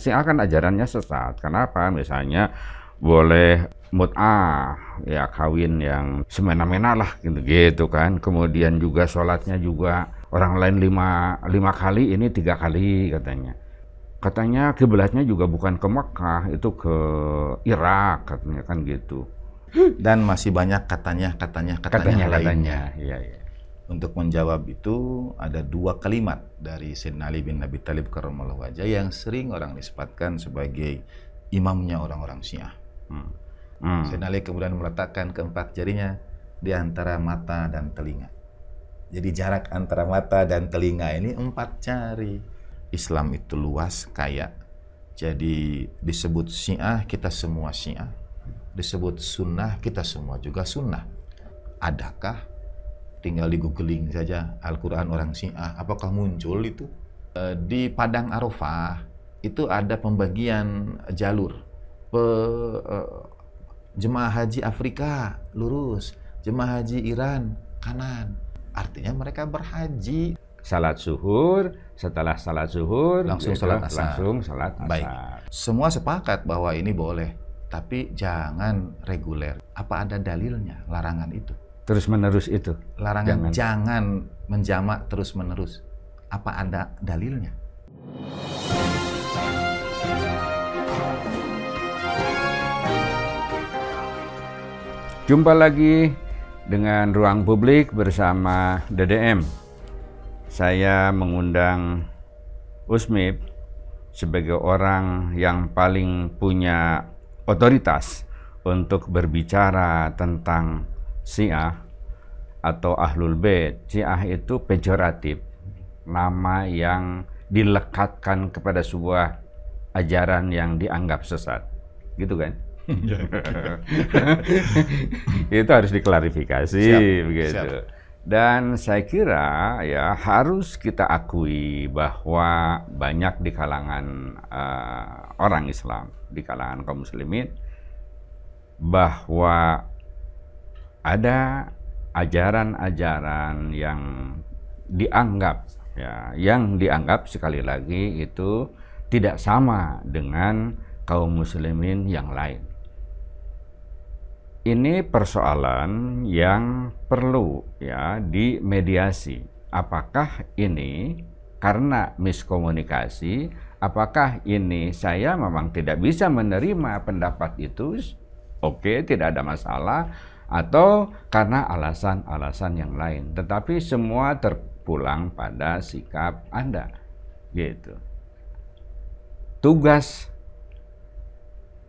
Syiah kan ajarannya sesat. Kenapa? Misalnya boleh mut'ah, ya kawin yang semena-mena lah gitu kan. Kemudian juga sholatnya juga orang lain lima kali, ini 3 kali katanya. Katanya kiblatnya juga bukan ke Mekah, itu ke Irak katanya kan gitu. Dan masih banyak katanya lainnya. Iya, iya. Untuk menjawab itu ada 2 kalimat dari Sayyidina Ali bin Abi Thalib karramallahu wajhah yang sering orang nisbatkan sebagai imamnya orang-orang Syiah. Sayyidina Ali kemudian meletakkan keempat jarinya di antara mata dan telinga. Jadi jarak antara mata dan telinga ini 4 jari. Islam itu luas, kaya. Jadi disebut Syiah, kita semua Syiah. Disebut sunnah, kita semua juga sunnah. Adakah? Tinggal di googling saja Al-Quran orang Syiah, apakah muncul itu? Di Padang Arafah itu ada pembagian jalur. Jemaah haji Afrika lurus, jemaah haji Iran kanan. Artinya mereka berhaji. Salat zuhur, setelah salat zuhur langsung salat asar. Baik. Semua sepakat bahwa ini boleh, tapi jangan reguler. Apa ada dalilnya larangan itu? Terus menerus itu. Larangan jangan menjamak terus menerus. Apa ada dalilnya? Jumpa lagi dengan Ruang Publik bersama DDM. Saya mengundang Usmib sebagai orang yang paling punya otoritas untuk berbicara tentang Syiah atau Ahlul Bait. Syiah itu pejoratif, nama yang dilekatkan kepada sebuah ajaran yang dianggap sesat, gitu kan? Itu harus diklarifikasi. Begitu. Siap. Dan saya kira ya harus kita akui bahwa banyak di kalangan orang Islam, di kalangan kaum muslimin, bahwa ada ajaran-ajaran yang dianggap sekali lagi itu tidak sama dengan kaum muslimin yang lain. Ini persoalan yang perlu ya dimediasi. Apakah ini karena miskomunikasi? Apakah ini saya memang tidak bisa menerima pendapat itu? Oke, tidak ada masalah. Atau karena alasan-alasan yang lain, tetapi semua terpulang pada sikap Anda, gitu. Tugas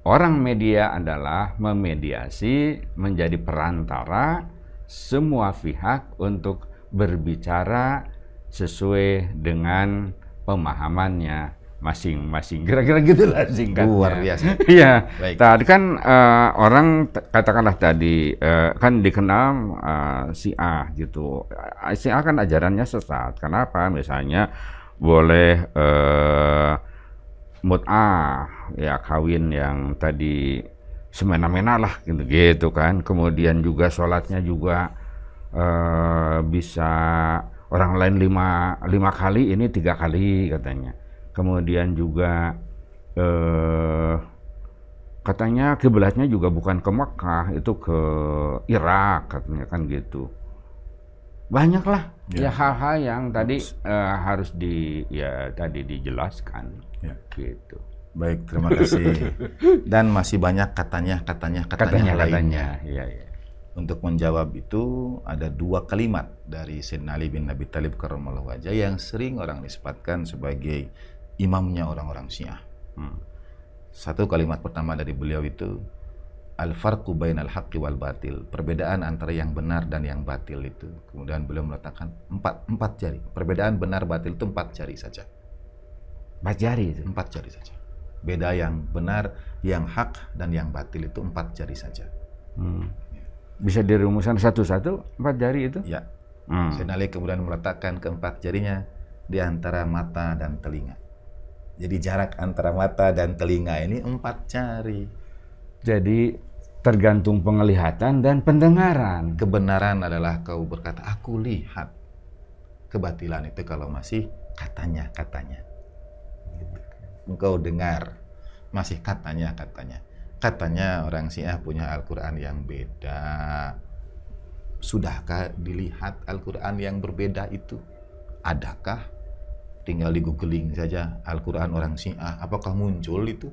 orang media adalah memediasi, menjadi perantara semua pihak untuk berbicara sesuai dengan pemahamannya masing-masing. Kira-kira gitulah singkatnya. Luar biasa. Iya. Tadi kan orang katakanlah tadi kan dikenal Syiah gitu. Syiah kan ajarannya sesat. Kenapa? Misalnya boleh mut'ah, ya kawin yang tadi semena-mena lah gitu kan. Kemudian juga sholatnya juga bisa orang lain lima kali, ini 3 kali katanya. Kemudian juga katanya kiblatnya juga bukan ke Mekah, itu ke Irak katanya kan gitu. Banyaklah ya hal-hal yang tadi harus tadi dijelaskan gitu. Baik, terima kasih. Dan masih banyak katanya lainnya. Iya. Untuk menjawab itu ada 2 kalimat dari Sayyidina Ali bin Abi Thalib karramallahu wajhah yang sering orang nisbatkan sebagai imamnya orang-orang Syiah. Satu kalimat pertama dari beliau itu al-farqu bainal haqqi wal batil, perbedaan antara yang benar dan yang batil itu. Kemudian beliau meletakkan 4 jari. Perbedaan benar batil itu 4 jari saja. 4 jari itu? 4 jari saja. Beda yang benar, yang hak dan yang batil itu 4 jari saja. Bisa dirumuskan satu-satu 4 jari itu? Ya. Sayyidina Ali kemudian meletakkan keempat jarinya di antara mata dan telinga. Jadi jarak antara mata dan telinga ini 4 jari. Jadi tergantung penglihatan dan pendengaran. Kebenaran adalah kau berkata, aku lihat. Kebatilan itu kalau masih katanya. engkau dengar, masih katanya orang Syiah punya Al-Quran yang beda. Sudahkah dilihat Al-Quran yang berbeda itu? Adakah? Tinggal di googling saja Al-Quran orang Syiah, apakah muncul itu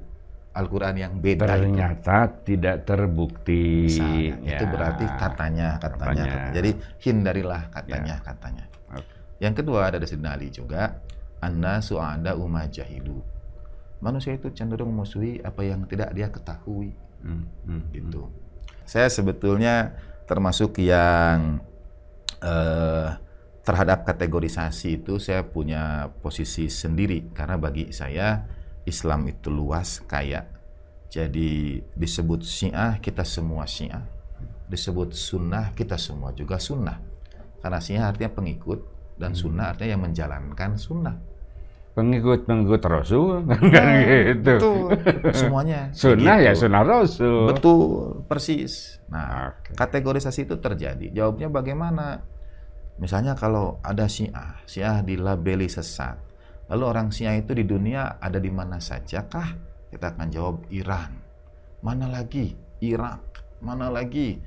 Al-Quran yang beda? Ternyata tidak terbukti. Misalnya, ya. Itu berarti katanya. Jadi hindarilah katanya. Okay. Yang kedua ada dari Sayyidina Ali juga, annasu a'da'u ma jahilu. Manusia itu cenderung memusuhi apa yang tidak dia ketahui. Gitu. Saya sebetulnya termasuk yang terhadap kategorisasi itu saya punya posisi sendiri, karena bagi saya Islam itu luas, kaya. Jadi disebut Syiah, kita semua Syiah. Disebut Sunnah, kita semua juga Sunnah. Karena Syiah artinya pengikut, dan Sunnah artinya yang menjalankan Sunnah. Pengikut Rasul, kan gitu. Betul, semuanya. Sunnah gitu. Ya Sunnah Rasul. Betul, persis. Nah, kategorisasi itu terjadi. Jawabnya bagaimana? Misalnya kalau ada Syiah dilabeli sesat. Lalu orang Syiah itu di dunia ada di mana saja kah? Kita akan jawab Iran. Mana lagi? Irak. Mana lagi?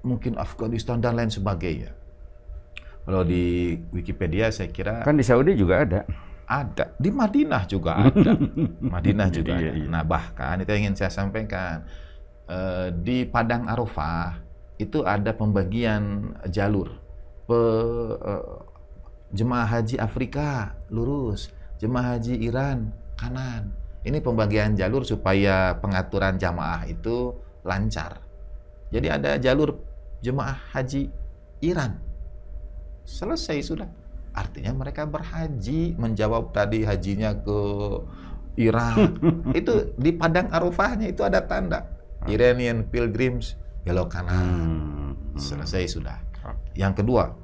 Mungkin Afghanistan dan lain sebagainya. Kalau di Wikipedia saya kira... Kan di Saudi juga ada. Ada. Di Madinah juga ada. Madinah juga ada. Nah bahkan itu yang ingin saya sampaikan. Di Padang Arafah itu ada pembagian jalur. Jemaah haji Afrika lurus, jemaah haji Iran kanan. Ini pembagian jalur supaya pengaturan jamaah itu lancar. Jadi ada jalur jemaah haji Iran. Selesai sudah. Artinya mereka berhaji, menjawab tadi hajinya ke Irak. Itu di Padang Arafahnya itu ada tanda Iranian Pilgrims belok kanan. Selesai sudah. Yang kedua,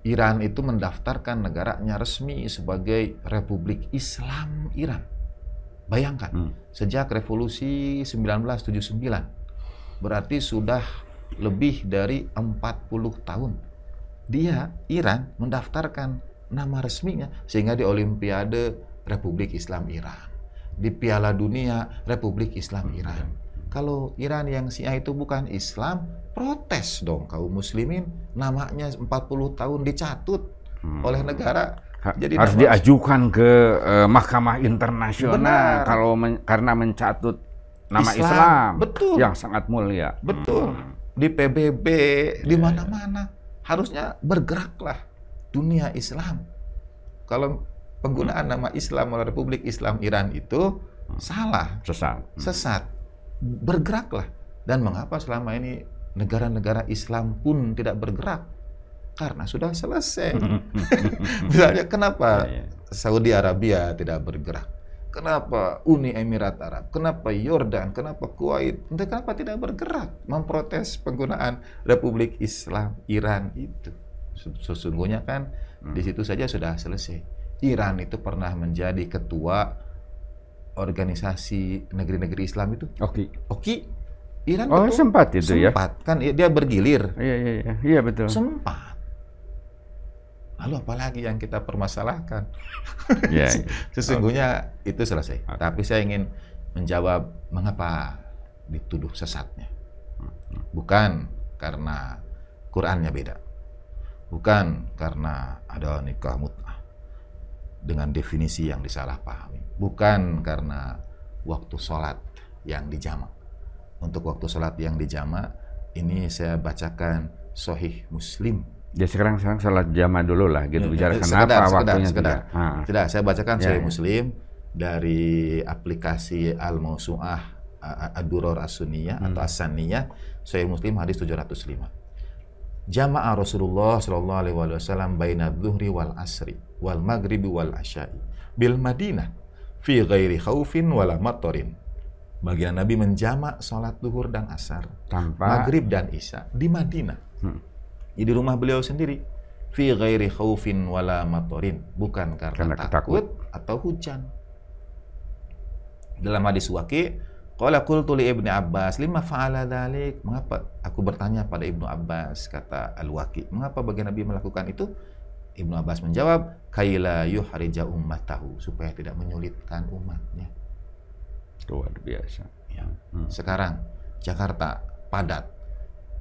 Iran itu mendaftarkan negaranya resmi sebagai Republik Islam Iran. Bayangkan, sejak revolusi 1979, berarti sudah lebih dari 40 tahun. Iran mendaftarkan nama resminya, sehingga di Olimpiade Republik Islam Iran, di Piala Dunia Republik Islam Iran. Kalau Iran yang Syiah itu bukan Islam, protes dong kaum muslimin, namanya 40 tahun dicatut oleh negara. Jadi harus diajukan ke Mahkamah Internasional kalau karena mencatut nama Islam betul. Yang sangat mulia. Betul. Di PBB, di mana-mana harusnya bergeraklah dunia Islam. Kalau penggunaan nama Islam oleh Republik Islam Iran itu salah, sesat. Bergeraklah. Dan mengapa selama ini negara-negara Islam pun tidak bergerak? Karena sudah selesai. Misalnya kenapa Saudi Arabia tidak bergerak? Kenapa Uni Emirat Arab? Kenapa Yordan? Kenapa Kuwait? Kenapa tidak bergerak memprotes penggunaan Republik Islam Iran itu? Sesungguhnya kan di situ saja sudah selesai. Iran itu pernah menjadi ketua organisasi negeri-negeri Islam itu. Oki. Iran betul. Sempat itu ya. Sempat kan dia bergilir. Iya betul. Sempat. Lalu apalagi yang kita permasalahkan? Sesungguhnya itu selesai. Tapi saya ingin menjawab mengapa dituduh sesatnya. Bukan karena Qur'annya beda. Bukan karena ada nikah mut'ah dengan definisi yang disalahpahami. Bukan karena waktu sholat yang dijamak. Untuk waktu sholat yang dijamak, ini saya bacakan Sahih Muslim. Ya sekarang sholat jamaah dulu lah, gitu. Bicara kenapa waktunya tidak. Saya bacakan Sahih Muslim dari aplikasi Al-Mawsu'ah Ad-Duror As-Sunniyah atau As-Saniyah. Sahih Muslim hadis 705. Jama'a Rasulullah sallallahu alaihi wasallam baina dhuhri wal asri wal maghribi wal asya'i bil Madinah fi ghairi khaufin wala matarin. Bagian Nabi menjamak salat zuhur dan asar, maghrib dan isya di Madinah. Di rumah beliau sendiri. Fi ghairi khaufin wala matarin, bukan karena takut atau hujan. Dalam hadis Waqi, qala qultu li Ibnu Abbas lima fa'ala dzalik? Mengapa aku bertanya pada Ibnu Abbas, kata Al-Waqi, mengapa bagian Nabi melakukan itu? Ibnu Abbas menjawab, kaila yuhrija ummatahu, supaya tidak menyulitkan umatnya. Luar biasa. Ya. Sekarang Jakarta padat,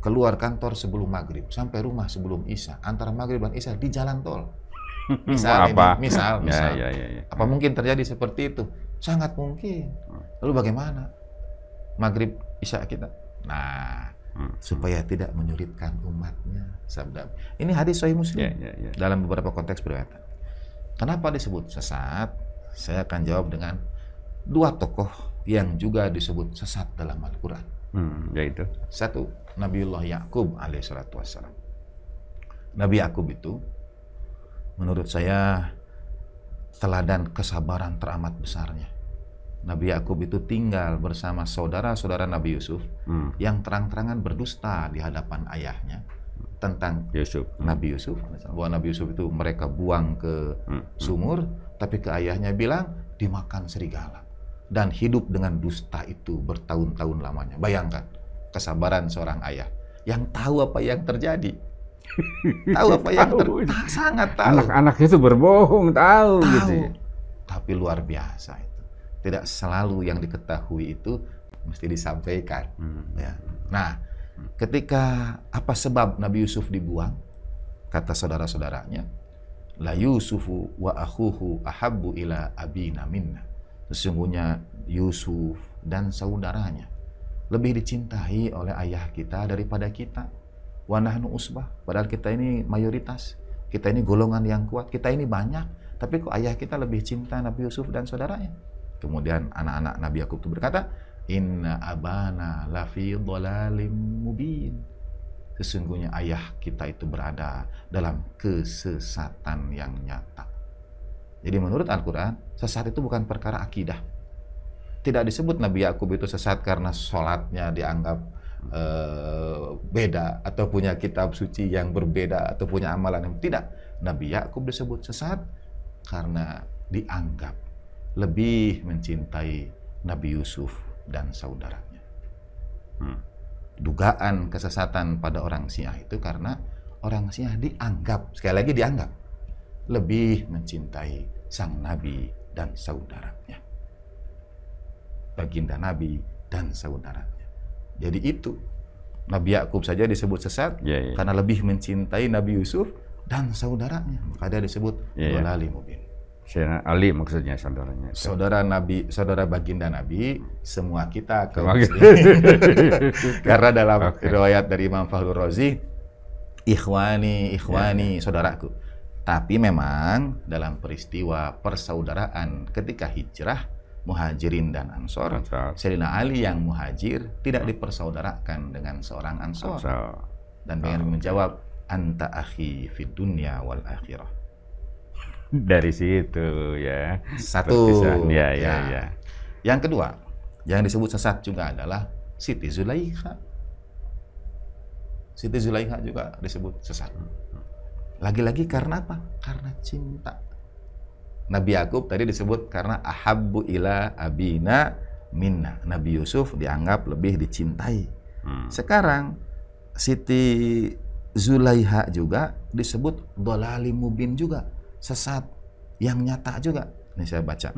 keluar kantor sebelum maghrib, sampai rumah sebelum isya, antara maghrib dan isya di jalan tol. Misal misal. Ya. Apa mungkin terjadi seperti itu? Sangat mungkin. Lalu bagaimana maghrib isya kita? Nah, supaya tidak menyulitkan umatnya, sabda. Ini hadis Sahih Muslim dalam beberapa konteks berbeda. Kenapa disebut sesat? Saya akan jawab dengan dua tokoh yang juga disebut sesat dalam Al-Quran. Yaitu satu, Nabiullah Ya'qub alaihissalatu wassalam. Nabi Ya'qub itu menurut saya teladan kesabaran teramat besarnya. Nabi Ya'qub itu tinggal bersama saudara-saudara Nabi Yusuf yang terang-terangan berdusta di hadapan ayahnya tentang Nabi Yusuf. Bahwa Nabi Yusuf itu mereka buang ke sumur, tapi ke ayahnya bilang dimakan serigala. Dan hidup dengan dusta itu bertahun-tahun lamanya. Bayangkan kesabaran seorang ayah yang tahu apa yang terjadi. Tahu apa yang sangat tahu. Anak-anak itu berbohong, tahu gitu. Tapi luar biasa itu. Tidak selalu yang diketahui itu mesti disampaikan. Ya. Nah, ketika apa sebab Nabi Yusuf dibuang? Kata saudara-saudaranya, la Yusufu wa akhuhu ahabbu ila abina minna. Sesungguhnya Yusuf dan saudaranya lebih dicintai oleh ayah kita daripada kita. Wa nahnu usbah, padahal kita ini mayoritas, kita ini golongan yang kuat, kita ini banyak, tapi kok ayah kita lebih cinta Nabi Yusuf dan saudaranya. Kemudian anak-anak Nabi Ya'qub itu berkata, inna abana lafi dhalalim mubin. Sesungguhnya ayah kita itu berada dalam kesesatan yang nyata. Jadi menurut Al-Quran, sesat itu bukan perkara akidah. Tidak disebut Nabi Ya'qub itu sesat karena sholatnya dianggap beda, atau punya kitab suci yang berbeda, atau punya amalan yang tidak. Nabi Ya'qub disebut sesat karena dianggap lebih mencintai Nabi Yusuf dan saudaranya. Dugaan kesesatan pada orang Syiah itu karena orang Syiah dianggap, sekali lagi dianggap, lebih mencintai sang Nabi dan saudaranya. Baginda Nabi dan saudaranya. Jadi itu, Nabi Ya'qub saja disebut sesat karena lebih mencintai Nabi Yusuf dan saudaranya. Maka dia disebut dhalalin mubin. Ali maksudnya saudaranya. Saudara Nabi, saudara baginda Nabi, semua kita kaum muslim. Karena dalam riwayat dari Imam Fakhrul Razi, ikhwani, saudaraku. Tapi memang dalam peristiwa persaudaraan ketika hijrah, Muhajirin dan Ansor, Sayyidina Ali yang muhajir tidak dipersaudarakan dengan seorang Ansor. Dan pengen menjawab, anta akhi fid dunya wal akhirah. Dari situ ya. Satu. Ya. Yang kedua, yang disebut sesat juga adalah Siti Zulaikha. Siti Zulaikha juga disebut sesat. Lagi-lagi karena apa? Karena cinta. Nabi Ya'qub tadi disebut karena ahabbu ila abina minna. Nabi Yusuf dianggap lebih dicintai. Sekarang Siti Zulaikha juga disebut dhalalim mubin juga, sesat yang nyata juga. Ini saya baca.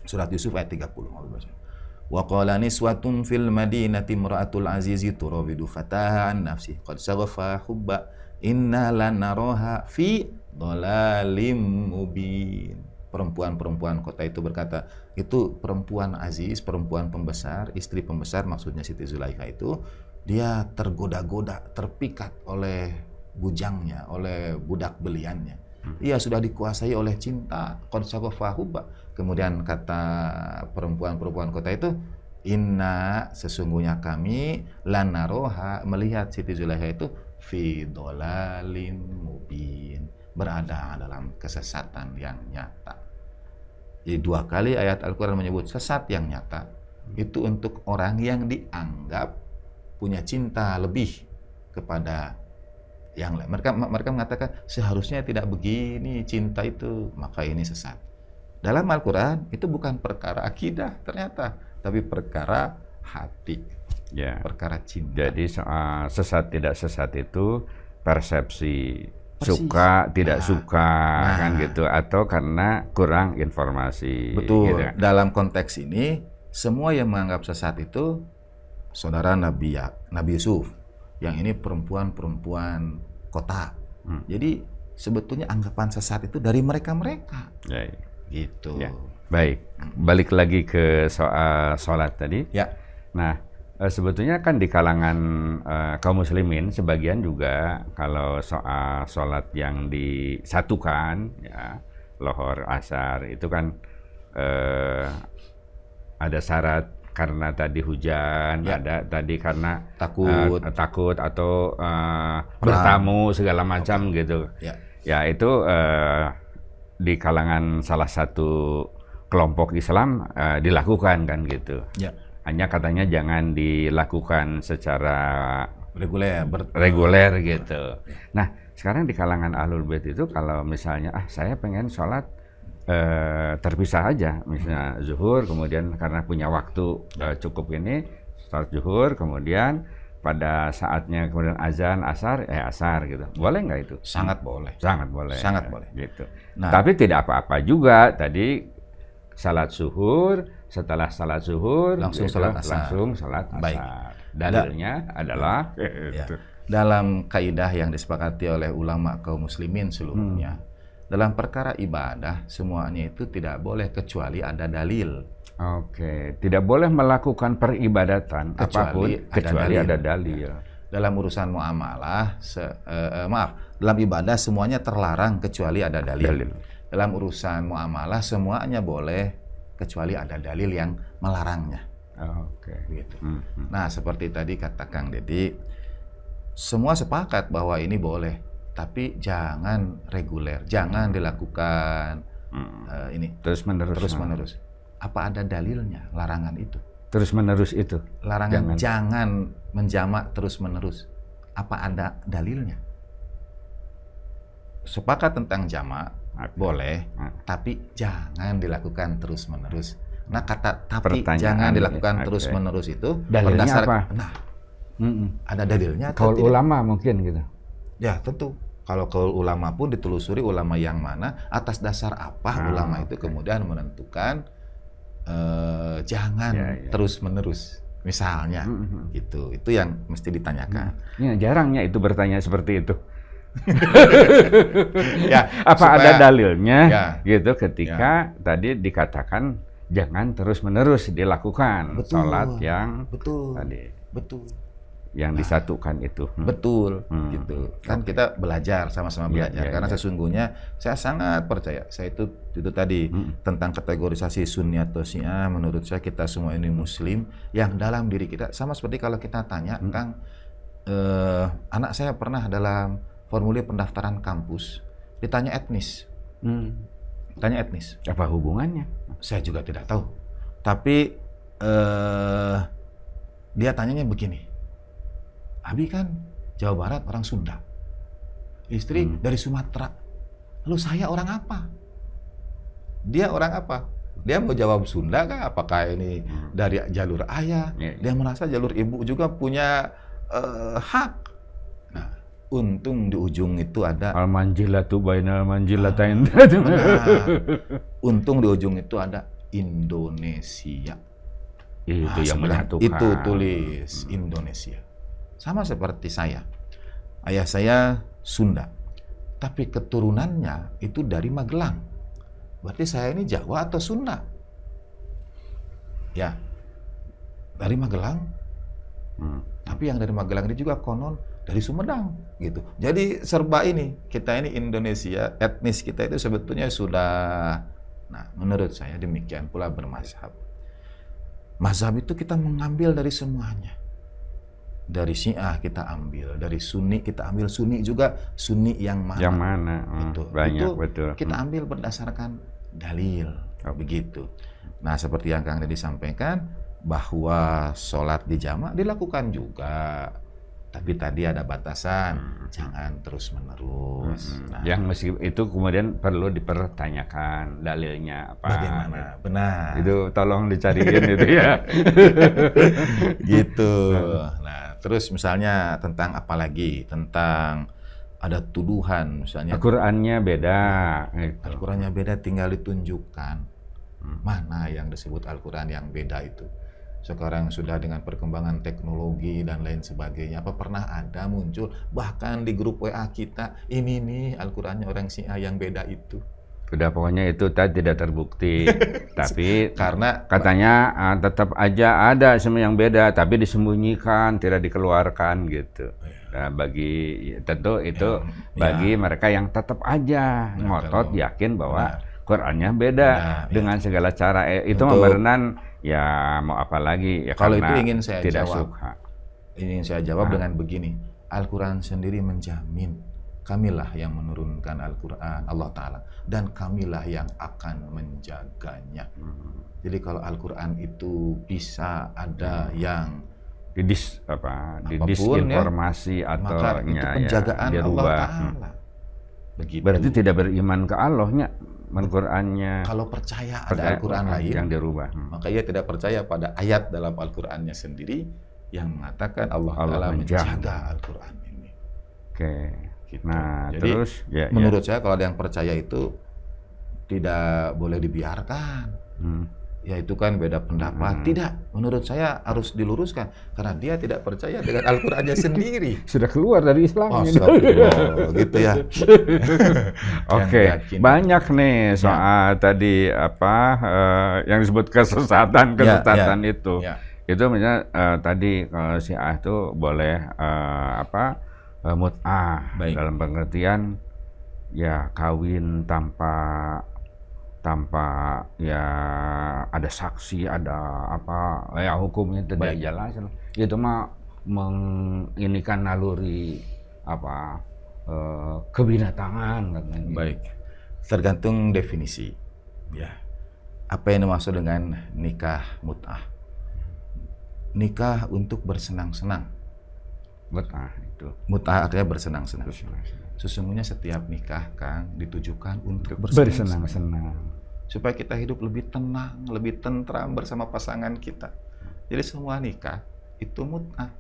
Surat Yusuf ayat 30. Wa qala niswatun fil madinati imra'atul azizi turawidu fataha an nafsi qad saghafa hubba inna lanaraha fi dhalalim mubin. Perempuan-perempuan kota itu berkata, itu perempuan aziz, perempuan pembesar, istri pembesar, maksudnya Siti Zulaikha itu, dia tergoda-goda, terpikat oleh bujangnya, oleh budak beliannya. Ia sudah dikuasai oleh cinta, qad saghafa hubba. Kemudian kata perempuan-perempuan kota itu, inna, sesungguhnya kami, lanaroha, melihat Siti Zulaikha itu fi dhalalim mubin, berada dalam kesesatan yang nyata. Jadi dua kali ayat Al-Quran menyebut sesat yang nyata. Itu untuk orang yang dianggap punya cinta lebih kepada yang lain. Mereka mengatakan seharusnya tidak begini cinta itu, maka ini sesat. Dalam Al-Quran itu bukan perkara akidah ternyata, tapi perkara hati, perkara cinta. Jadi sesat tidak sesat itu persepsi suka, tidak suka, kan gitu, atau karena kurang informasi. Betul. Gitu. Dalam konteks ini, semua yang menganggap sesat itu saudara Nabi Yusuf, yang ini perempuan-perempuan kota. Jadi sebetulnya anggapan sesat itu dari mereka-mereka. Ya, gitu. Ya. Baik, balik lagi ke soal sholat tadi. Ya. Nah, sebetulnya kan di kalangan kaum muslimin sebagian juga kalau soal sholat yang disatukan, ya, lohor, asar, itu kan ada syarat karena tadi hujan, ya, ada tadi karena takut atau bertamu segala macam gitu. Ya, ya itu di kalangan salah satu kelompok Islam dilakukan kan gitu. Ya. Hanya katanya jangan dilakukan secara reguler gitu. Nah, sekarang di kalangan Ahlul Bait itu kalau misalnya saya pengen sholat terpisah aja, misalnya zuhur, kemudian karena punya waktu cukup ini sholat zuhur, kemudian pada saatnya kemudian azan asar asar gitu. Boleh nggak itu? Sangat boleh. Sangat boleh. Sangat boleh. Gitu. Nah, tapi tidak apa-apa juga tadi salat zuhur, setelah salat zuhur langsung gitu, salat asar. Langsung salat asar. Baik. Dalilnya adalah dalam kaidah yang disepakati oleh ulama kaum muslimin seluruhnya, dalam perkara ibadah semuanya itu tidak boleh kecuali ada dalil. Oke, tidak boleh melakukan peribadatan apapun kecuali ada dalil. Dalam urusan muamalah, dalam ibadah semuanya terlarang kecuali ada dalil. Dalam urusan muamalah semuanya boleh kecuali ada dalil yang melarangnya. Oke. Gitu. Nah, seperti tadi kata Kang Deddy, semua sepakat bahwa ini boleh, tapi jangan reguler, jangan dilakukan ini terus menerus. Apa ada dalilnya larangan itu? Terus menerus itu. Larangan jangan menjamak terus menerus. Apa ada dalilnya? Sepakat tentang jamak boleh, tapi jangan dilakukan terus menerus. Nah, kata tapi jangan dilakukan terus menerus itu dalilnya apa? Nah, ada dalilnya. Kaul ulama mungkin gitu. Ya tentu. Kalau kaul ulama pun ditelusuri ulama yang mana, atas dasar apa ulama itu kemudian menentukan jangan terus menerus. Misalnya, itu yang mesti ditanyakan. Ya, jarangnya itu bertanya seperti itu. Ya, apa ada dalilnya gitu ketika tadi dikatakan jangan terus-menerus dilakukan sholat yang yang disatukan itu. Betul, gitu. Kan kita belajar, sama-sama belajar. Karena sesungguhnya saya sangat percaya, saya itu tadi tentang kategorisasi Sunni atau Syiah, menurut saya kita semua ini Muslim yang dalam diri kita, sama seperti kalau kita tanya, Kang, anak saya pernah dalam formulir pendaftaran kampus ditanya etnis. Tanya etnis. Apa hubungannya? Saya juga tidak tahu. Tapi dia tanyanya begini. Abi kan Jawa Barat, orang Sunda. Istri dari Sumatera. Lalu saya orang apa? Dia orang apa? Dia mau jawab Sunda kah? Apakah ini dari jalur ayah? Dia merasa jalur ibu juga punya hak. Nah, untung di ujung itu ada al-manjilatu bainal manjilatain. Untung di ujung itu ada Indonesia. Itu yang menyatukan. Itu tulis Indonesia. Sama seperti saya. Ayah saya Sunda. Tapi keturunannya itu dari Magelang. Berarti saya ini Jawa atau Sunda? Ya. Dari Magelang. Tapi yang dari Magelang ini juga konon dari Sumedang gitu. Jadi serba ini, kita ini Indonesia, etnis kita itu sebetulnya sudah, nah menurut saya demikian pula bermazhab. Mazhab itu kita mengambil dari semuanya. Dari Syiah kita ambil, dari Sunni kita ambil, Sunni juga Sunni yang mana? Yang mana? Banyak, itu betul. Kita ambil berdasarkan dalil, begitu. Nah, seperti yang Kang Deddy sampaikan, bahwa sholat di jamaah dilakukan juga. Tapi tadi ada batasan, jangan terus-menerus. Nah, yang meski itu kemudian perlu dipertanyakan dalilnya apa. Bagaimana? Benar. Itu tolong dicariin itu ya. Gitu. Nah, terus misalnya tentang apa lagi? Tentang ada tuduhan misalnya. Al-Qur'annya beda. Gitu. Al-Qur'annya beda, tinggal ditunjukkan mana yang disebut Al-Qur'an yang beda itu. Sekarang sudah dengan perkembangan teknologi dan lain sebagainya, apa pernah ada muncul bahkan di grup WA kita, ini nih Al-Qur'annya orang Syiah yang beda itu. Sudah pokoknya itu tadi tidak terbukti. Tapi karena katanya tetap aja ada semua yang beda, tapi disembunyikan, tidak dikeluarkan gitu. Nah, bagi tentu itu bagi mereka yang tetap aja ngotot yakin bahwa Qur'annya beda dengan segala cara. Itu memberenan ya mau apa lagi ya, kalau karena itu ingin saya tidak jawab. suka. Ingin saya jawab dengan begini. Al-Qur'an sendiri menjamin kamilah yang menurunkan Al-Qur'an, Allah Ta'ala, dan kamilah yang akan menjaganya. Jadi kalau Al-Qur'an itu bisa ada yang didisinformasi ya, atau maka itu penjagaan ya, Allah Ta'ala. Begitu. Berarti tidak beriman ke Allahnya, Al-Qur'annya. Kalau percaya ada Al-Qur'an lain yang dirubah, maka ia tidak percaya pada ayat dalam Al-Qur'annya sendiri yang mengatakan Allah Ta'ala menjaga Al-Qur'an ini. Oke. Gitu. Nah, jadi, terus menurut saya kalau ada yang percaya itu tidak boleh dibiarkan. Ya itu kan beda pendapat. Tidak, menurut saya harus diluruskan karena dia tidak percaya dengan Al-Qur'annya sendiri. Sudah keluar dari Islam. Gitu ya. Oke, banyak nih soal tadi yang disebut kesesatan itu. Itu misalnya tadi Syiah itu boleh mut'ah dalam pengertian ya kawin tanpa ya ada saksi, ada apa ya hukumnya tidak jelas. Itu mah menginikan naluri kebinatangan katanya. Baik, tergantung definisi ya. Apa yang dimaksud dengan nikah mut'ah? Nikah untuk bersenang-senang. Mut'ah artinya bersenang-senang. Sesungguhnya setiap nikah, Kang, ditujukan untuk bersenang-senang. Supaya kita hidup lebih tenang, lebih tentram bersama pasangan kita. Jadi semua nikah itu mut'ah.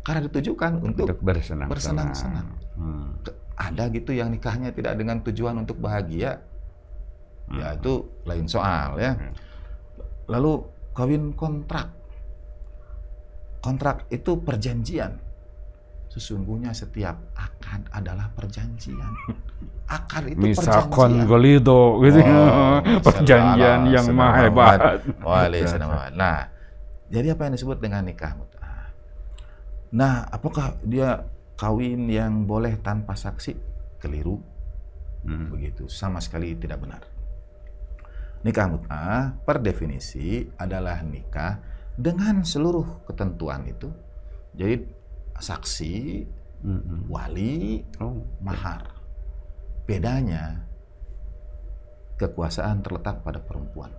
Karena ditujukan untuk bersenang-senang. Ada gitu yang nikahnya tidak dengan tujuan untuk bahagia. Ya itu lain soal ya. Lalu kawin kontrak. Kontrak itu perjanjian. Sesungguhnya setiap akad adalah perjanjian. Akad itu perjanjian. Golido gitu. Perjanjian yang maha hebat. Nah, jadi apa yang disebut dengan nikah mut'ah? Nah, apakah dia kawin yang boleh tanpa saksi? Keliru. Begitu, sama sekali tidak benar. Nikah mut'ah per definisi adalah nikah dengan seluruh ketentuan itu. Jadi saksi, wali, mahar. Bedanya, kekuasaan terletak pada perempuan.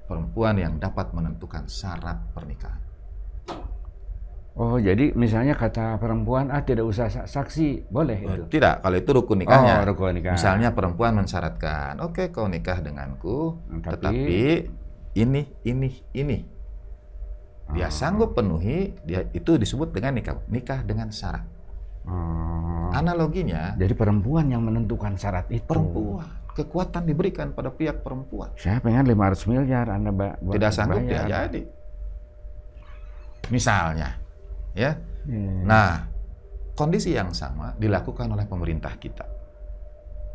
Perempuan yang dapat menentukan syarat pernikahan. Oh, jadi misalnya kata perempuan, tidak usah saksi, boleh itu? Tidak, kalau itu rukun nikahnya. Rukun nikah. Misalnya perempuan mensyaratkan, oke, kau nikah denganku, tetapi ini. Dia sanggup penuhi, dia itu disebut dengan nikah dengan syarat. Analoginya, jadi perempuan yang menentukan syarat itu. Perempuan, kekuatan diberikan pada pihak perempuan. Saya pengen 500 miliar Anda tidak sanggup ya jadi. Misalnya, ya. Nah, kondisi yang sama dilakukan oleh pemerintah kita.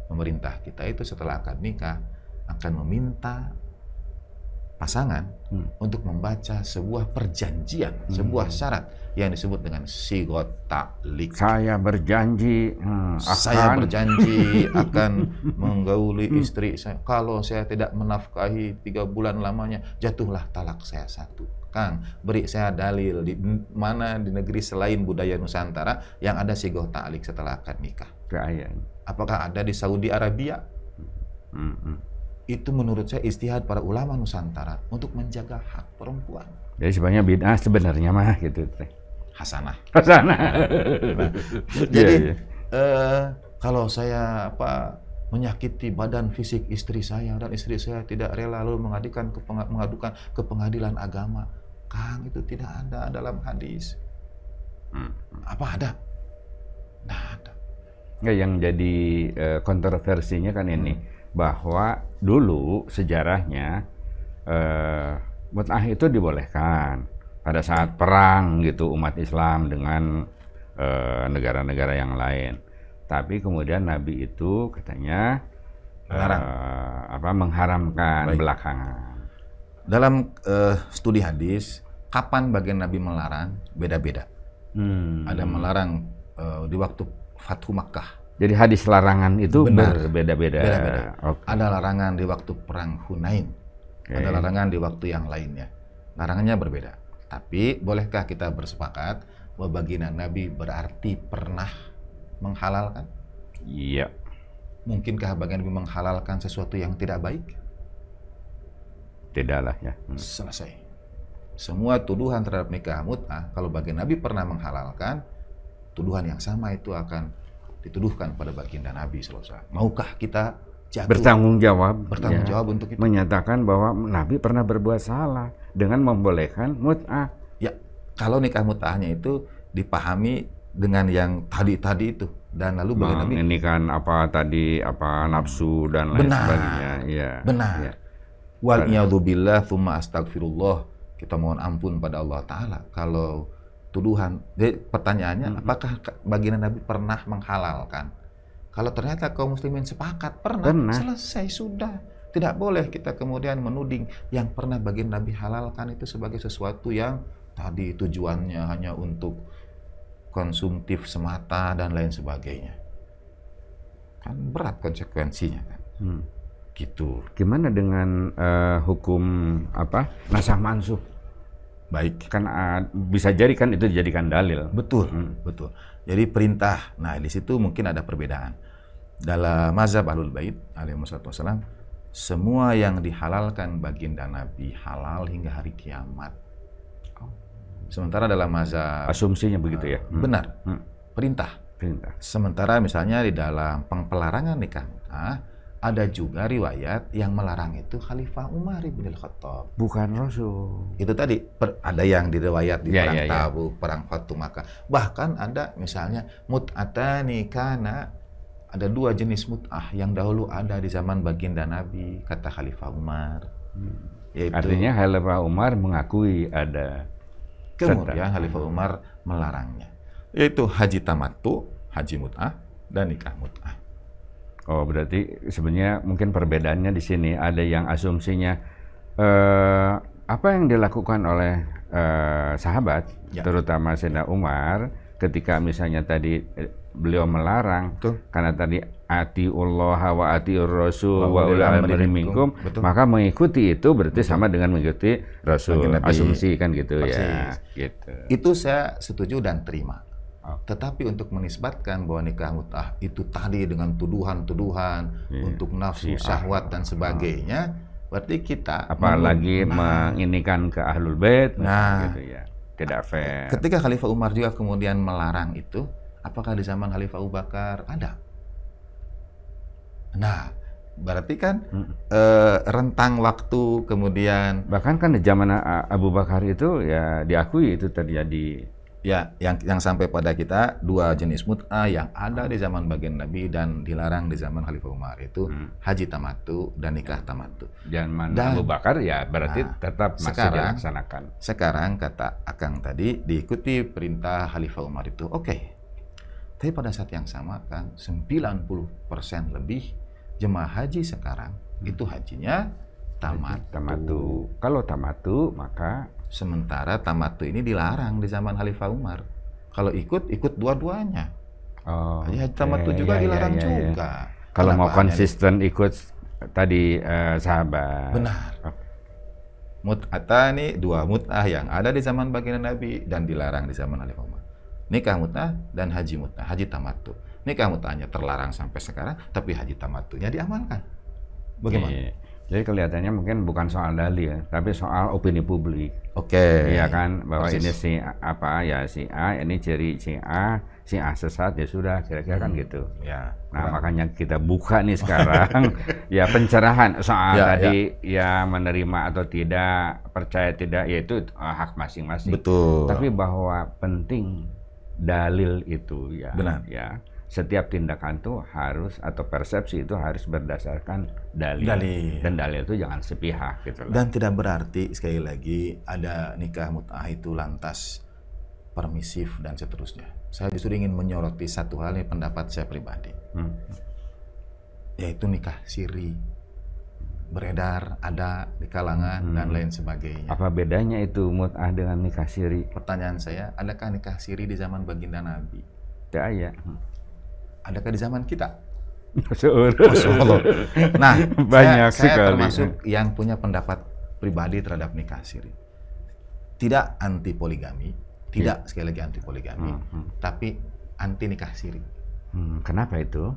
Pemerintah kita itu setelah akad nikah akan meminta pasangan untuk membaca sebuah perjanjian, sebuah syarat yang disebut dengan sigot ta'liq. Saya berjanji akan menggauli istri saya. Kalau saya tidak menafkahi 3 bulan lamanya, jatuhlah talak saya 1. Kang, beri saya dalil di mana di negeri selain budaya Nusantara yang ada sigot ta'liq setelah akad nikah. Apakah ada di Saudi Arabia? Itu menurut saya ijtihad para ulama Nusantara untuk menjaga hak perempuan. Jadi sebenarnya bid'ah sebenarnya mah gitu. Hasanah. Nah, jadi kalau saya menyakiti badan fisik istri saya dan istri saya tidak rela lalu mengadukan ke pengadilan agama, Kang, itu tidak ada dalam hadis. Apa ada? Tidak ada. Nggak, yang jadi kontroversinya kan ini, bahwa dulu sejarahnya mut'ah itu dibolehkan pada saat perang gitu umat Islam dengan negara-negara yang lain. Tapi kemudian Nabi itu katanya mengharamkan belakangan. Dalam studi hadis, kapan bagian Nabi melarang beda-beda. Ada melarang di waktu Fathu Makkah. Jadi hadis larangan itu berbeda-beda. Okay. Ada larangan di waktu perang Hunain. Ada larangan di waktu yang lainnya. Larangannya berbeda. Tapi bolehkah kita bersepakat bahwa baginda Nabi berarti pernah menghalalkan? Iya. Mungkinkah baginda Nabi menghalalkan sesuatu yang tidak baik? Tidaklah ya. Selesai. Semua tuduhan terhadap nikah mut'ah, kalau baginda Nabi pernah menghalalkan, tuduhan yang sama itu akan dituduhkan pada baginda Nabi SAW. Maukah kita bertanggung jawab untuk itu? Menyatakan bahwa Nabi pernah berbuat salah dengan membolehkan mut'ah. Ya, kalau nikah mut'ahnya itu dipahami dengan yang tadi itu, dan lalu baginda Nabi ini kan nafsu dan lain sebagainya. Ya. Benar. Ya. Wal iyadzubillah tsumma astagfirullah. Kita mohon ampun pada Allah Ta'ala kalau tuduhan. Jadi pertanyaannya, apakah baginda Nabi pernah menghalalkan? Kalau ternyata kaum muslimin sepakat pernah. Selesai sudah. Tidak boleh kita kemudian menuding yang pernah baginda Nabi halalkan itu sebagai sesuatu yang tadi tujuannya hanya untuk konsumtif semata dan lain sebagainya. Kan berat konsekuensinya kan. Gitu. Gimana dengan hukum nasakh mansuh? Baik. Kan bisa jadi kan itu dijadikan dalil. Betul, betul. Jadi perintah. Nah, di situ mungkin ada perbedaan. Dalam mazhab Ahlul Bait alaihi wassalam, semua yang dihalalkan baginda Nabi halal hingga hari kiamat. Sementara dalam mazhab asumsinya begitu ya. Benar. Perintah. Sementara misalnya di dalam pelarangan nikah mut'ah, ada juga riwayat yang melarang itu Khalifah Umar bin Al-Khattab. Bukan Rasul. Itu tadi ada yang diriwayat di perang Tabuk, perang Fathu Makkah. Bahkan ada misalnya mut'atani kana, ada dua jenis mut'ah yang dahulu ada di zaman baginda Nabi, kata Khalifah Umar. Yaitu, artinya Khalifah Umar mengakui ada. Kemudian Khalifah Umar melarangnya. Yaitu haji tamattu, haji mut'ah, dan nikah mut'ah. Oh, berarti sebenarnya mungkin perbedaannya di sini ada yang asumsinya apa yang dilakukan oleh sahabat, terutama Sayyidina Umar, ketika misalnya tadi beliau melarang, karena tadi atiullah wa atiur rasul wa ulil amri minkum, maka mengikuti itu berarti sama dengan mengikuti Rasul. Asumsi kan gitu. Ya. Gitu. Itu saya setuju dan terima. Tetapi untuk menisbatkan bahwa nikah mut'ah itu tadi dengan tuduhan-tuduhan untuk nafsu, syahwat dan sebagainya, berarti kita apalagi menginikan ke Ahlul Bait, gitu ya. Tidak fair. Ketika Khalifah Umar juga kemudian melarang itu, apakah di zaman Khalifah Abu Bakar ada? Nah, berarti kan rentang waktu kemudian, bahkan kan di zaman Abu Bakar itu ya diakui itu terjadi. Ya, yang sampai pada kita dua jenis mut'ah yang ada di zaman baginda Nabi dan dilarang di zaman Khalifah Umar itu haji tamattu dan nikah tamattu. Dan Abu Bakar ya berarti tetap masih dilaksanakan. Sekarang kata Akang tadi diikuti perintah Khalifah Umar itu oke. Tapi pada saat yang sama kan 90% lebih jemaah haji sekarang itu hajinya tamattu. Kalau tamattu maka sementara tamattu ini dilarang di zaman Khalifah Umar. Kalau ikut dua-duanya. Haji tamattu juga dilarang juga. Kalau mau konsisten ikut tadi sahabat. Benar. Mut'atani, dua mut'ah yang ada di zaman baginda Nabi dan dilarang di zaman Khalifah Umar. Nikah mut'ah dan haji mut'ah, haji tamattu. Nikah mut'ahnya terlarang sampai sekarang, tapi haji tamattunya diamalkan. Bagaimana? Jadi kelihatannya mungkin bukan soal dalil ya, tapi soal opini publik. Iya kan, bahwa ini si A, ini ciri si A sesat, ya sudah, kira-kira kan gitu. Ya. Nah, makanya kita buka nih sekarang ya pencerahan soal tadi ya menerima atau tidak, percaya tidak, yaitu hak masing-masing. Betul. Tapi bahwa penting dalil itu ya. Benar. Ya. setiap tindakan itu harus atau persepsi itu harus berdasarkan dalil. Dan dalil itu jangan sepihak gitu loh. Dan tidak berarti sekali lagi ada nikah mut'ah itu lantas permisif dan seterusnya. Saya justru ingin menyoroti satu hal, ini pendapat saya pribadi, yaitu nikah siri beredar ada di kalangan dan lain sebagainya. Apa bedanya itu mut'ah dengan nikah siri? Pertanyaan saya, adakah nikah siri di zaman baginda Nabi? Tidak ada. Adakah di zaman kita? Nah, banyak saya termasuk yang punya pendapat pribadi terhadap nikah siri. Tidak anti poligami, tidak sekali lagi anti poligami, tapi anti nikah siri. Kenapa itu?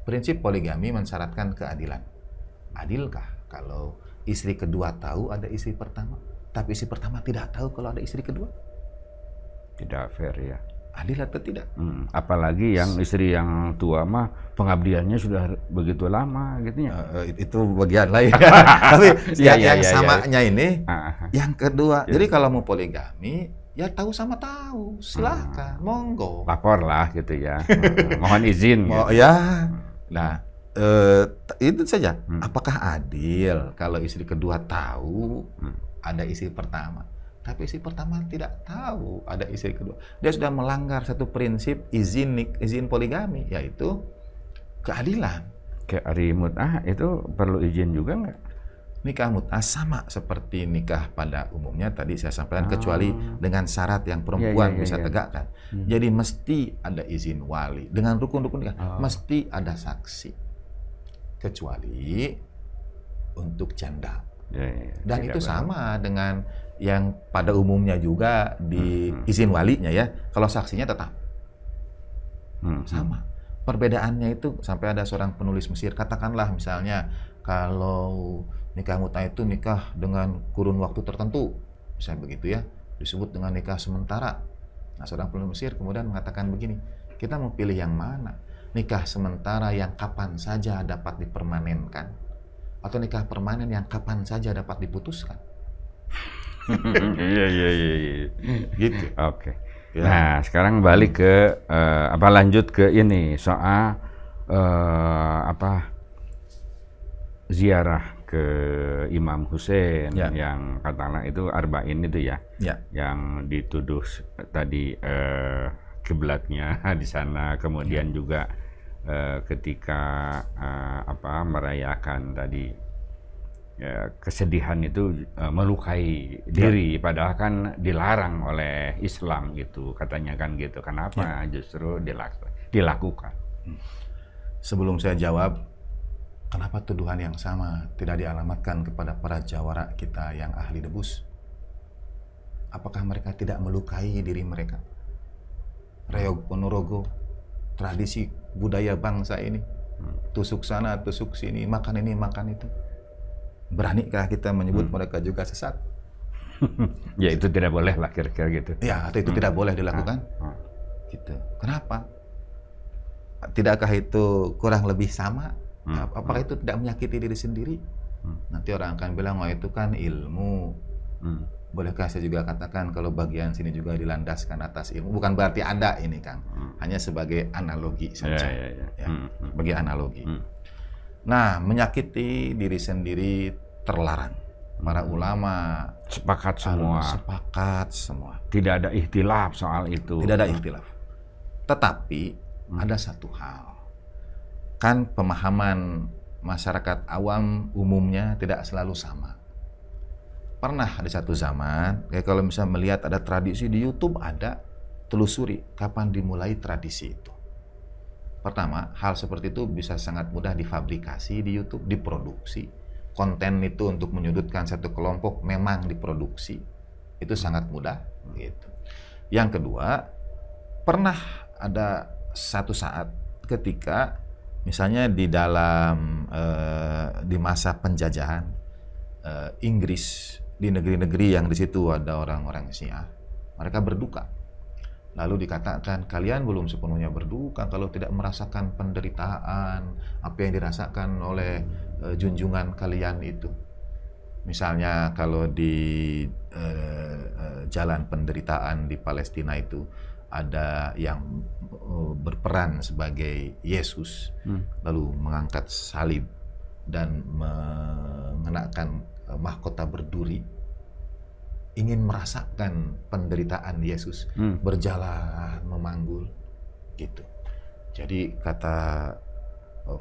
Prinsip poligami mensyaratkan keadilan. Adilkah kalau istri kedua tahu ada istri pertama, tapi istri pertama tidak tahu kalau ada istri kedua? Tidak fair ya. Adil atau tidak? Apalagi yang istri yang tua mah pengabdiannya sudah begitu lama gitu ya. Itu bagian lain. Tapi yang samanya ini, yang kedua. Jadi kalau mau poligami, ya tahu sama tahu, silahkan, monggo. Lapor lah gitu ya. Mohon izin. Gitu. Ya, nah itu saja. Apakah adil kalau istri kedua tahu ada istri pertama? Tapi istri pertama tidak tahu ada istri kedua. Dia sudah melanggar satu prinsip izin poligami, yaitu keadilan. Kayak hari mut'ah itu perlu izin juga nggak? Nikah mut'ah sama seperti nikah pada umumnya tadi saya sampaikan, kecuali dengan syarat yang perempuan bisa tegakkan. Jadi mesti ada izin wali. Dengan rukun-rukun nikah mesti ada saksi. Kecuali untuk janda. Dan itu sama dengan yang pada umumnya juga di izin walinya ya, kalau saksinya tetap sama. Perbedaannya itu sampai ada seorang penulis Mesir, katakanlah misalnya kalau nikah mut'ah itu nikah dengan kurun waktu tertentu, misalnya begitu ya, disebut dengan nikah sementara. Nah, seorang penulis Mesir kemudian mengatakan begini, kita mau pilih yang mana? Nikah sementara yang kapan saja dapat dipermanenkan, atau nikah permanen yang kapan saja dapat diputuskan? Iya. Gitu. Oke. Ya. Nah, sekarang balik ke lanjut ke ini soal ziarah ke Imam Hussein yang katakanlah itu arba'in itu ya. Yang dituduh tadi kiblatnya di sana, kemudian juga ketika merayakan tadi kesedihan itu melukai diri, padahal kan dilarang oleh Islam gitu, katanya kan gitu. Kenapa justru dilakukan? Sebelum saya jawab, kenapa tuduhan yang sama tidak dialamatkan kepada para jawara kita yang ahli debus? Apakah mereka tidak melukai diri mereka? Reog Ponorogo, tradisi budaya bangsa ini, tusuk sana, tusuk sini, makan ini, makan itu. Beranikah kita menyebut mereka juga sesat? Ya itu tidak boleh lah kira-kira gitu. Ya, atau itu tidak boleh dilakukan? Gitu. Kenapa? Tidakkah itu kurang lebih sama? Apakah itu tidak menyakiti diri sendiri? Nanti orang akan bilang, oh itu kan ilmu. Bolehkah saya juga katakan kalau bagian sini juga dilandaskan atas ilmu? Bukan berarti ada ini, Kang. Hanya sebagai analogi saja. Bagi analogi. Nah, menyakiti diri sendiri terlarang. Para ulama sepakat semua. Tidak ada ikhtilaf soal itu. Tidak ada ikhtilaf. Tetapi ada satu hal. Kan pemahaman masyarakat awam umumnya tidak selalu sama. Pernah ada satu zaman, kayak kalau misalnya melihat ada tradisi di YouTube, ada, telusuri kapan dimulai tradisi itu. Pertama, hal seperti itu bisa sangat mudah difabrikasi di YouTube, diproduksi. Konten itu untuk menyudutkan satu kelompok memang diproduksi. Itu sangat mudah. Gitu. Yang kedua, pernah ada satu saat ketika misalnya di dalam di masa penjajahan Inggris, di negeri-negeri yang di situ ada orang-orang Syiah, mereka berduka. Lalu dikatakan, kalian belum sepenuhnya berduka kalau tidak merasakan penderitaan apa yang dirasakan oleh junjungan kalian itu. Misalnya kalau di jalan penderitaan di Palestina itu ada yang berperan sebagai Yesus, lalu mengangkat salib dan mengenakan mahkota berduri, ingin merasakan penderitaan Yesus, berjalan memanggul, gitu. Jadi kata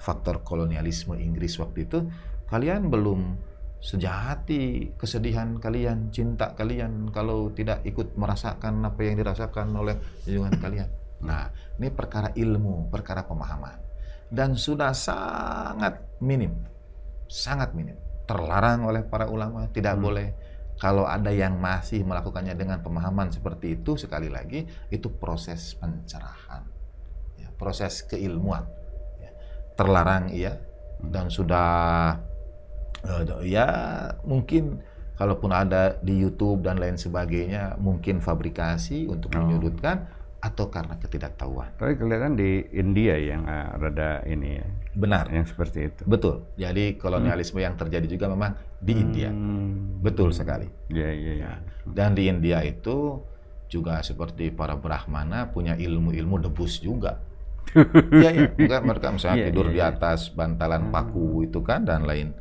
faktor kolonialisme Inggris waktu itu, kalian belum sejati kesedihan kalian, cinta kalian kalau tidak ikut merasakan apa yang dirasakan oleh junjungan kalian. Nah, ini perkara ilmu, perkara pemahaman, dan sudah sangat minim, terlarang oleh para ulama, tidak boleh. Kalau ada yang masih melakukannya dengan pemahaman seperti itu, sekali lagi itu proses pencerahan, ya, proses keilmuan, ya. Terlarang, iya, dan sudah ya mungkin kalaupun ada di YouTube dan lain sebagainya, mungkin fabrikasi untuk menyudutkan atau karena ketidaktahuan. Tapi kelihatan di India yang rada ini ya. Benar. Yang seperti itu. Betul. Jadi kolonialisme yang terjadi juga memang di India. Betul sekali. Iya. Dan di India itu juga seperti para Brahmana punya ilmu-ilmu debus juga. Iya. Bukan mereka misalnya tidur di atas bantalan paku itu kan, dan lain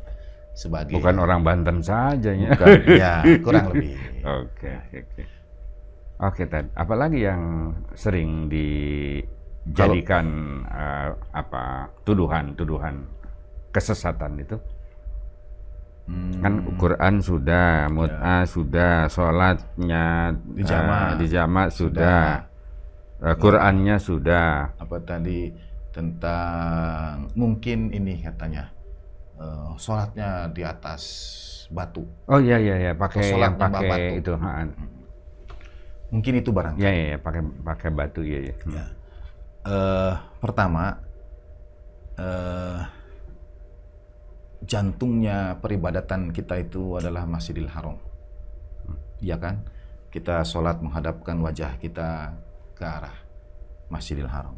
sebagainya. Bukan orang Banten saja ya. Bukan, ya kurang lebih. Oke. Oke, Ted. Apalagi yang sering dijadikan tuduhan kesesatan itu? Kan Quran sudah, mut'ah sudah, sholatnya dijamak sudah, Qurannya sudah. Apa tadi tentang mungkin ini katanya sholatnya di atas batu. Oh iya, pakai yang Sholatnya pakai batu. itu. Mungkin itu barangkali. Iya, pakai batu ya. Pertama, jantungnya peribadatan kita itu adalah Masjidil Haram. Iya kan? Kita sholat menghadapkan wajah kita ke arah Masjidil Haram.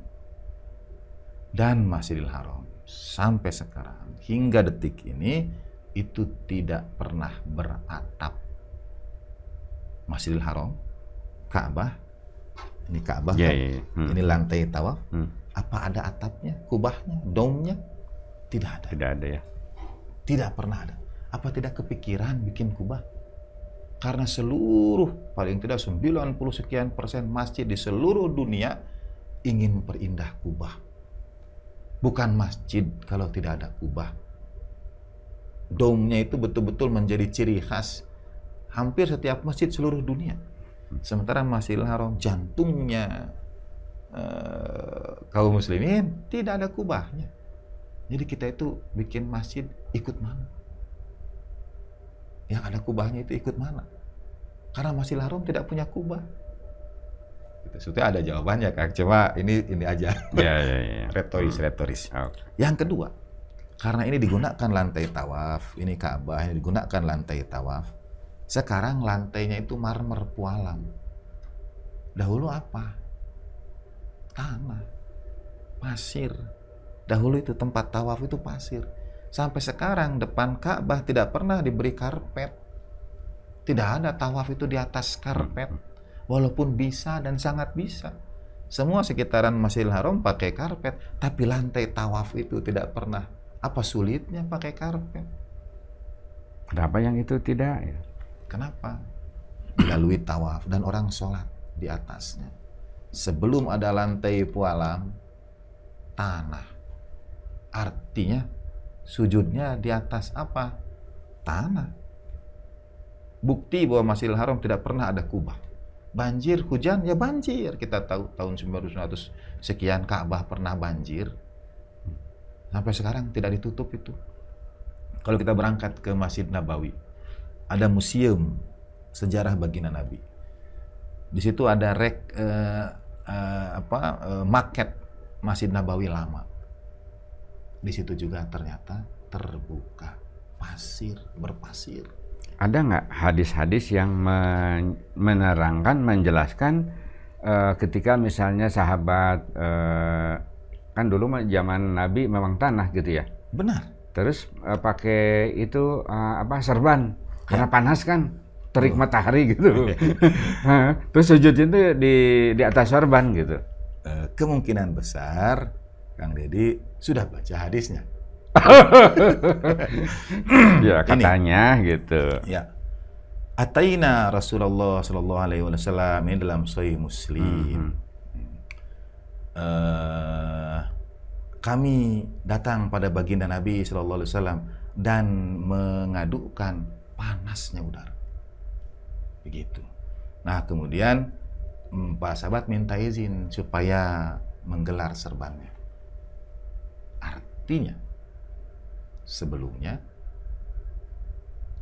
Dan Masjidil Haram sampai sekarang hingga detik ini itu tidak pernah beratap. Masjidil Haram, Ka'bah, ini Ka'bah, ini lantai tawaf, apa ada atapnya, kubahnya, domnya? Tidak ada. Tidak ada ya. Tidak pernah ada. Apa tidak kepikiran bikin kubah? Karena seluruh, paling tidak 90 sekian persen masjid di seluruh dunia ingin memperindah kubah. Bukan masjid kalau tidak ada kubah. Domnya itu betul-betul menjadi ciri khas hampir setiap masjid seluruh dunia. Sementara Masjidil Haram, jantungnya kaum muslimin, tidak ada kubahnya. Jadi kita itu bikin masjid ikut mana? Yang ada kubahnya itu ikut mana? Karena Masjidil Haram tidak punya kubah. Sebetulnya ada jawabannya, Kang. Cuma ini aja. Ya. Retoris. Okay. Yang kedua, karena ini digunakan lantai tawaf, ini Ka'bah, ini digunakan lantai tawaf. Sekarang lantainya itu marmer pualam. Dahulu apa? Tanah, pasir. Dahulu itu tempat tawaf itu pasir. Sampai sekarang depan Ka'bah tidak pernah diberi karpet. Tidak ada tawaf itu di atas karpet. Walaupun bisa dan sangat bisa. Semua sekitaran Masjidil Haram pakai karpet, tapi lantai tawaf itu tidak pernah. Apa sulitnya pakai karpet? Kenapa yang itu tidak ya? Kenapa? Dilalui tawaf dan orang sholat di atasnya. Sebelum ada lantai pualam, tanah. Artinya sujudnya di atas apa? Tanah. Bukti bahwa Masjidil Haram tidak pernah ada kubah. Banjir, hujan, ya banjir. Kita tahu tahun 1900 sekian Ka'bah pernah banjir. Sampai sekarang tidak ditutup itu. Kalau kita berangkat ke Masjid Nabawi, ada museum sejarah baginda Nabi. Di situ ada maket Masjid Nabawi lama. Di situ juga ternyata terbuka pasir, berpasir. Ada nggak hadis-hadis yang menerangkan, menjelaskan ketika misalnya sahabat kan dulu zaman Nabi memang tanah gitu ya? Benar. Terus pakai itu serban. Karena panas kan, terik matahari gitu. Terus sujudnya itu di atas sorban gitu. Kemungkinan besar Kang Deddy sudah baca hadisnya. Ya katanya gitu. Ya. Ataina Rasulullah Sallallahu Alaihi Wasallam, ini dalam Sahih Muslim. Kami datang pada baginda Nabi Sallallahu Alaihi Wasallam dan mengadukan panasnya udara. Begitu. Nah kemudian para sahabat minta izin supaya menggelar serbannya. Artinya sebelumnya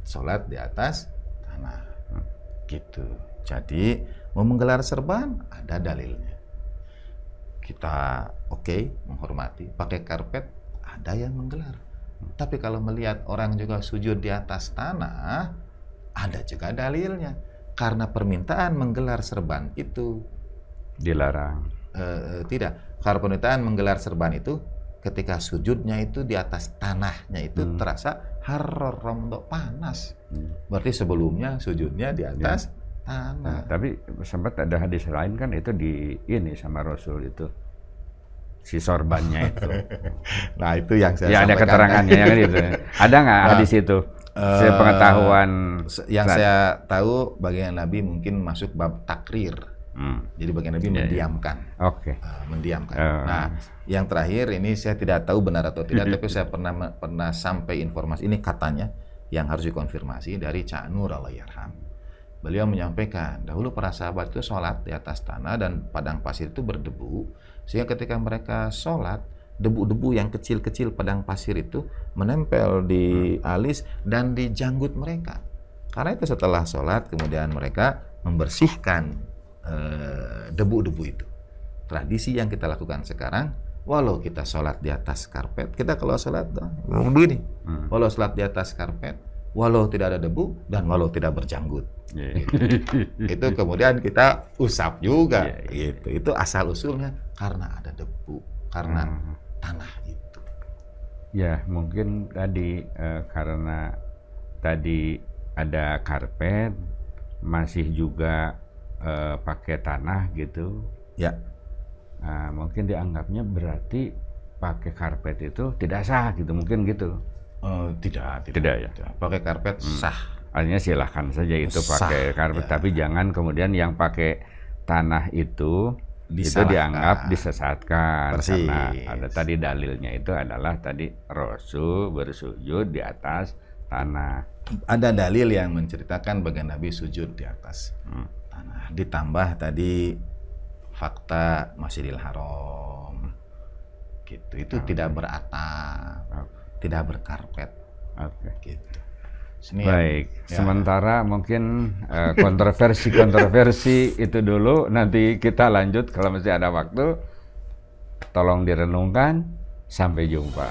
sholat di atas tanah gitu. Jadi mau menggelar serban ada dalilnya. Kita menghormati, pakai karpet ada yang menggelar. Tapi kalau melihat orang juga sujud di atas tanah ada juga dalilnya. Karena permintaan menggelar serban itu dilarang. Tidak, karena permintaan menggelar serban itu ketika sujudnya itu di atas tanahnya itu terasa haram, panas. Berarti sebelumnya sujudnya di atas tanah. Nah, tapi sempat ada hadis lain kan itu di ini sama Rasul itu si sorbannya itu. Nah itu yang saya sampaikan. Ada keterangannya kan itu. Ada nggak hadis itu? Sepengetahuan yang saya tahu bagian Nabi mungkin masuk bab takrir. Jadi bagian Nabi mendiamkan. Mendiamkan. Nah, yang terakhir ini saya tidak tahu benar atau tidak, tapi saya pernah sampai informasi ini katanya yang harus dikonfirmasi dari Cak Nur Allahyarham. Beliau menyampaikan dahulu para sahabat itu sholat di atas tanah dan padang pasir itu berdebu, sehingga ketika mereka sholat debu-debu yang kecil-kecil padang pasir itu menempel di alis dan di janggut mereka. Karena itu setelah sholat kemudian mereka membersihkan debu-debu itu. Tradisi yang kita lakukan sekarang, walau kita sholat di atas karpet, kita kalau sholat begini, walau sholat di atas karpet, walau tidak ada debu dan walau tidak berjanggut, itu kemudian kita usap juga, gitu. Itu asal usulnya karena ada debu, karena tanah itu. Ya mungkin tadi karena tadi ada karpet, masih juga pakai tanah gitu. Ya. Nah, mungkin dianggapnya berarti pakai karpet itu tidak sah gitu, mungkin gitu. Tidak ya. Pakai karpet sah. Artinya silahkan saja itu pakai karpet, tapi jangan kemudian yang pakai tanah itu dianggap disesatkan. Karena ada tadi dalilnya itu adalah tadi Rasul bersujud di atas tanah. Ada dalil yang menceritakan bagaimana Nabi sujud di atas tanah. Ditambah tadi fakta Masjidil Haram, gitu. Itu tidak beratap, tidak berkarpet. Gitu. Baik. Sementara mungkin kontroversi itu dulu. Nanti kita lanjut kalau masih ada waktu. Tolong direnungkan. Sampai jumpa.